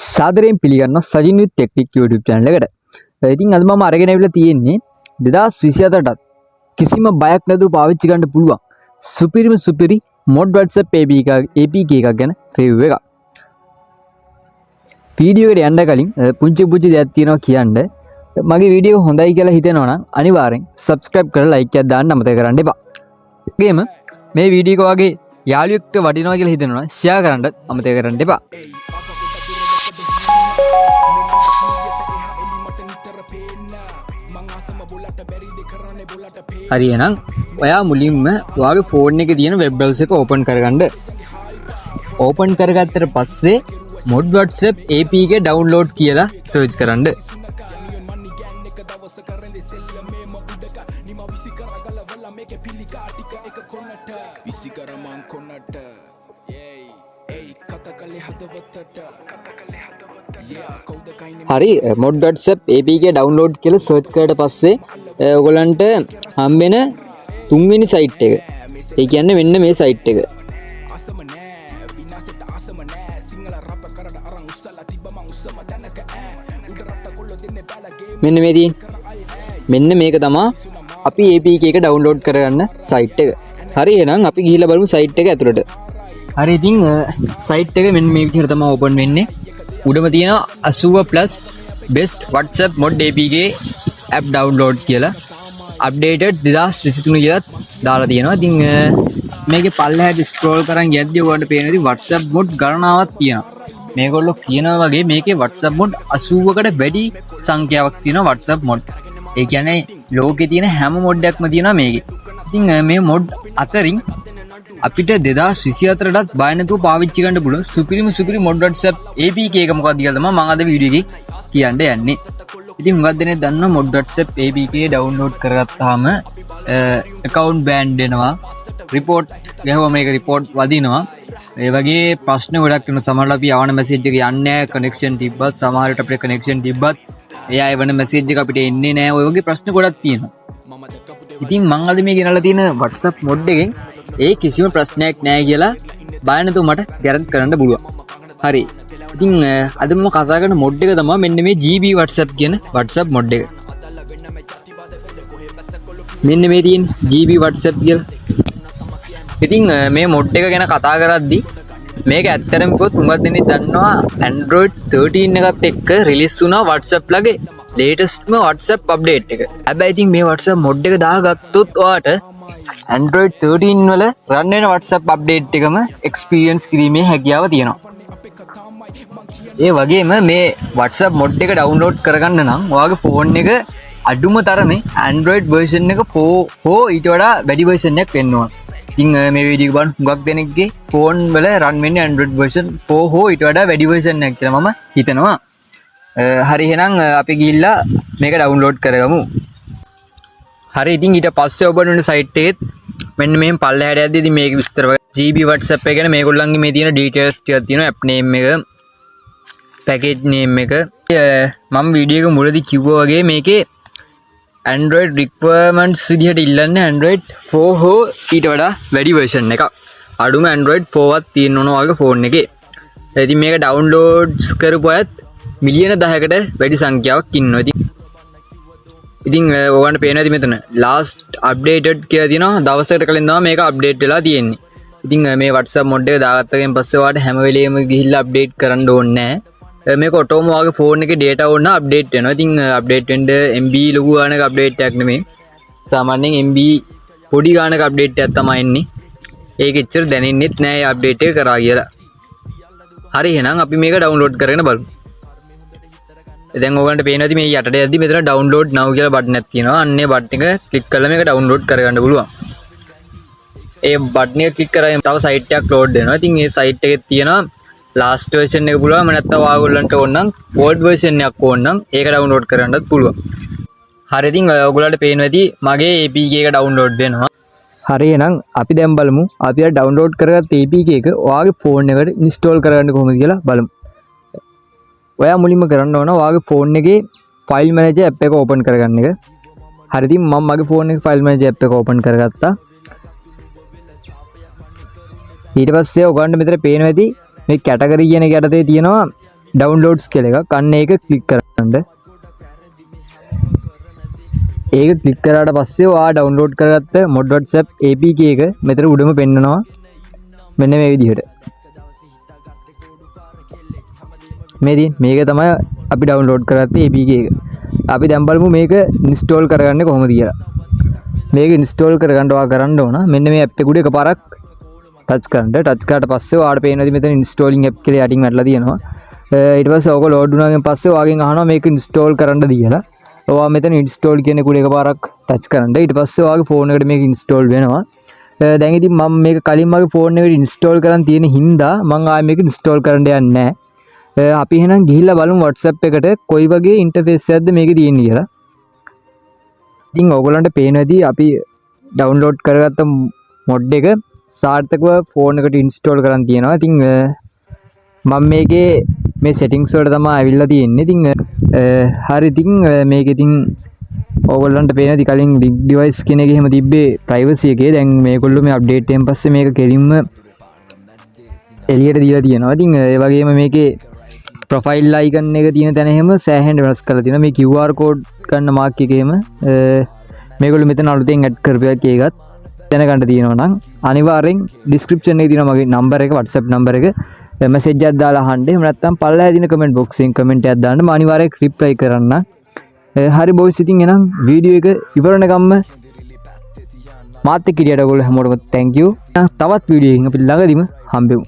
සාදරයෙන් පිළිගන්න Sachin Technic YouTube channel එකට. ඉතින් අද මම අරගෙන ආවිල්ලා තියෙන්නේ 2024ටත් කිසිම බයක් නැතුව පාවිච්චි කරන්න පුළුවන් සුපිරි mod WhatsApp APK එකක් ගැන review එකක්. වීඩියෝ එකට යන්න කලින් පුංචි දෙයක් තියෙනවා කියන්න. මගේ වීඩියෝ එක හොඳයි කියලා හිතෙනවා නම් අනිවාර්යෙන් subscribe කරලා like එකක් දාන්න අමතක කරන්න එපා. ඒගොම මේ වීඩියෝ එක වගේ යාළුවෙක්ට වටිනවා කියලා හිතෙනවා නම් share කරන්න අමතක කරන්න එපා. හරි එහෙනම් ඔයා මුලින්ම ඔයාගේ ෆෝන් එකේ තියෙන වෙබ් බ්‍රවුසර් එක ඕපන් කරගන්න. ඕපන් කරගත්තට පස්සේ mod WhatsApp APK download කියලා සර්ච් කරන්න. හරි mod WhatsApp APK download කියලා සර්ච් කරලා පස්සේ ඔයගොල්ලන්ට හම්බෙන තුන්වෙනි සයිට් එක. ඒ කියන්නේ මෙන්න මේ සයිට් එක. මෙන්න මේ තියෙන. මෙන්න මේක තමයි අපි APK එක download කරගන්න සයිට් එක. හරි එහෙනම් අපි ගිහිල්ලා බලමු සයිට් එක ඇතුළට. හරි ඉතින් සයිට් එක මෙන්න මේ විදිහට තමයි ඕපන් වෙන්නේ. උඩම තියෙනවා 80+ best WhatsApp mod APK app download කියලා updated 2023 කියලා දාලා තියෙනවා. ඉතින් මේකේ පල්ලෙහාට scroll කරන් යද්දී ඔයාලට පේනවා ඉතින් WhatsApp mod ගණනාවක් තියෙනවා. මේගොල්ලෝ කියනවා වගේ මේකේ WhatsApp mod 80කට වැඩි සංඛ්‍යාවක් තියෙනවා WhatsApp mod. ඒ කියන්නේ ලෝකේ තියෙන හැම mod එකක්ම තියෙනවා මේකේ. ඉතින් මේ mod අතරින් අපිට 2024ටත් බය නැතුව පාවිච්චි කරන්න පුළුවන් සුපිරි mod WhatsApp APK එක මොකක්ද කියලා තමයි මම අද වීඩියෝ එකේ කියන්න යන්නේ. ඉතින් හුඟක් දෙනෙක් දන්නවා mod WhatsApp APK download කරගත්තාම account ban වෙනවා, report ගහුවම මේක report වදිනවා. ඒ වගේ ප්‍රශ්න ගොඩක් වෙනවා. සමහරවිට අපි යවන message එක යන්නේ නැහැ, connection තිබ්බත් සමහර විට අපේ connection තිබ්බත් එයා එවන message එක අපිට එන්නේ නැහැ. ඔය වගේ ප්‍රශ්න ගොඩක් තියෙනවා. ඉතින් මම අද මේ ගෙනල්ලා තියෙන WhatsApp mod එකෙන් ඒ කිසිම ප්‍රශ්නයක් නැහැ කියලා බය නැතුව මට ගැරන්ට් කරන්න පුළුවන්. හරි. ඉතින් අද මම කතා කරන mod එක තමයි මෙන්න මේ GB WhatsApp කියන WhatsApp mod එක. මෙන්න මේ තියෙන GB WhatsApp කියලා. ඉතින් මේ mod එක ගැන කතා කරද්දී මේක ඇත්තටම කිව්වොත් හුඟක් දෙනෙක් දන්නවා Android 13 එකත් එක්ක රිලීස් වුණා WhatsApp ලගේ latestම WhatsApp update එක. හැබැයි ඉතින් මේ WhatsApp mod එක දාගත්තොත් ඔයාට Android 13 වල run වෙන WhatsApp update එකම experience කිරීමේ හැකියාව තියෙනවා. ඒ වගේම මේ WhatsApp mod එක download කරගන්න නම් ඔයාගේ phone එක අඩුම තරමේ Android version එක 4 හෝ ඊට වඩා වැඩි version එකක් වෙන්න ඕන. ඉතින් මේ වීඩියෝ එක බලන හුඟක් දෙනෙක්ගේ phone වල run වෙන්නේ Android version 4 හෝ ඊට වඩා වැඩි version එකක් කියලා මම හිතනවා. හරි එහෙනම් අපි ගිහිල්ලා මේක download කරගමු. හරි ඉතින් ඊට පස්සේ ඔබ වෙන site එකෙත් මෙන්න මෙහෙම පල්ලෙහාට යද්දී ඉතින් මේක විස්තර GB WhatsApp එක ගැන මේගොල්ලන්ගේ මේ තියෙන details ටිකක් තියෙනවා. app name එක, package name එක. මම වීඩියෝ එක මුලදී කිව්වා වගේ මේකේ Android requirements විදිහට ඉල්ලන්නේ Android 4 හෝ ඊට වඩා වැඩි version එකක්. අඩුම Android 4ක් තියෙන්න ඕන වගේ phone එකේ. ඉතින් මේක downloads කරපු අයත් මිලියන 10කට වැඩි සංඛ්‍යාවක් ඉන්නවා. ඉතින් ඔයගොල්ලන්ට පේනවා ඉතින් මෙතන last updated කියලා තියෙනවා. දවසකට කලින් තමයි මේක update වෙලා තියෙන්නේ. ඉතින් මේ WhatsApp mod එක දාගත්තගෙන් පස්සේ ඔයාලට හැම වෙලෙම ගිහිල්ලා update කරන්න ඕනේ නැහැ. මේක ඔටෝම ඔයාගේ phone එකේ data ඕන නම් update වෙනවා. ඉතින් update වෙන්න MB ලොකු ගානක update එකක් නෙමෙයි. සාමාන්‍යයෙන් MB පොඩි ගානක update එකක් තමයි එන්නේ. ඒක එච්චර දැනෙන්නෙත් නෑ මේ update එක කරා කියලා. හරි එහෙනම් අපි මේක download කරගෙන බලමු. දැන් ඔයගලන්ට පේනවා ඉතින් මේ යටට යද්දි මෙතන download now කියලා බටන් එකක් තියෙනවා. අන්න ඒ බටන් එක ක්ලික් කරලා මේක download කරගන්න පුළුවන්. ඒ බටන් එක ක්ලික් කරාම තව site එකක් load වෙනවා. ඉතින් මේ site එකේ තියෙනවා last version එක පුළුවන්. මම නැත්තම් ඔයගොල්ලන්ට ඕන නම් old version එකක් ඕන නම් ඒක download කරගන්නත් පුළුවන්. හරි ඉතින් ඔයගොල්ලන්ට පේනවා ඇති මගේ APK එක download වෙනවා. හරි එහෙනම් අපි දැන් බලමු අපි download කරගත්ත APK එක ඔයාගේ phone එකට install කරගන්න කොහොමද කියලා බලමු. ඔයා මුලින්ම කරන්න ඕන ඔයාගේ phone එකේ file manager app එක open කරගන්න එක. හරි ඉතින් මම මගේ phone එකේ file manager app එක open කරගත්තා. ඊට පස්සේ ඔයගොල්ලන්ට මෙතන පේනවා ඇති මේ කැටගරි කියන එක යටතේ තියෙනවා ඩවුන්ලෝඩ්ස් කියලා එකක්. අන්න ඒක ක්ලික් කරන්න. ඒක ක්ලික් කරාට පස්සේ ඔයා ඩවුන්ලෝඩ් කරගත්ත mod WhatsApp APK එක මෙතන උඩම පෙන්නනවා. මෙන්න මේ විදිහට. මේක තමයි අපි ඩවුන්ලෝඩ් කරගත්තේ APK එක. අපි දැන් බලමු මේක ඉන්ස්ටෝල් කරගන්නේ කොහොමද කියලා. මේක ඉන්ස්ටෝල් කරගන්න ඔයා කරන්න ඕන මෙන්න මේ ඇප් එක උඩ එකපාරක් ටච් කරන්න. ටච් කරාට පස්සේ ඔයාලට පේනවා මෙතන ඉන්ස්ටෝලින් ඇප් කියලා යටින් වැටලා තියෙනවා. ඊට පස්සේ ඕක ලෝඩ් වුණාගෙන් පස්සේ ඔයාගෙන් අහනවා මේක ඉන්ස්ටෝල් කරන්නද කියලා. ඔයා මෙතන ඉන්ස්ටෝල් කියන කුඩ එකපාරක් ටච් කරන්න. ඊට පස්සේ ඔයාගේ ෆෝන් එකට මේක ඉන්ස්ටෝල් වෙනවා. දැන් ඉතින් මම මේක කලින් මගේ ෆෝන් එකට ඉන්ස්ටෝල් කරන් තියෙන හින්දා මම ආයෙ මේක ඉන්ස්ටෝල් කරන්න යන්නේ නැහැ. අපි එහෙනම් ගිහිල්ලා බලමු WhatsApp එකට කොයි වගේ ඉන්ටර්ෆේස් එකක්ද මේකේ තියෙන්නේ කියලා. ඉතින් ඕගොල්ලන්ට පේනදී අපි ඩවුන්ලෝඩ් කරගත්ත මොඩ් එක සාර්ථකව ෆෝන් එකට ඉන්ස්ටෝල් කරන් තියෙනවා. ඉතින් මම මේකේ මේ සෙටින්ග්ස් වලට තමයි ඇවිල්ලා තියෙන්නේ. ඉතින් හරි ඉතින් මේක ඉතින් ඕගොල්ලන්ට පේනදී කලින් big device කියන එක එහෙම තිබ්බේ privacy එකේ. දැන් මේගොල්ලෝ මේ අප්ඩේට් එකෙන් පස්සේ මේක කෙලින්ම එළියට දීලා තියෙනවා. ඉතින් ඒ වගේම මේකේ ප්‍රොෆයිල් අයිකන් එක තියෙන තැන එහෙම සෑහෙන වෙනස් කරලා තියෙනවා. මේ QR code ගන්න මාක් එකේම මේගොල්ලෝ මෙතන අලුතෙන් ඇඩ් කරපු එකක් ඒකත් දැනගන්න තියෙනවා නම් අනිවාර්යෙන් description එකේ තියෙනවා මගේ number එක WhatsApp number එක message එකක් දාලා අහන්න. එහෙම නැත්නම් පල්ලෙහා තියෙන comment box එකෙන් comment එකක් දාන්න. මම අනිවාර්යෙන් reply කරන්න. හරි boys ඉතින් එහෙනම් වීඩියෝ එක ඉවර වෙනකම්ම මාත් එක්ක හිටියට ඔයගොල්ලෝ හැමෝටම thank you. තවත් වීඩියෝ එකකින් අපි ළඟදීම හම්බෙමු.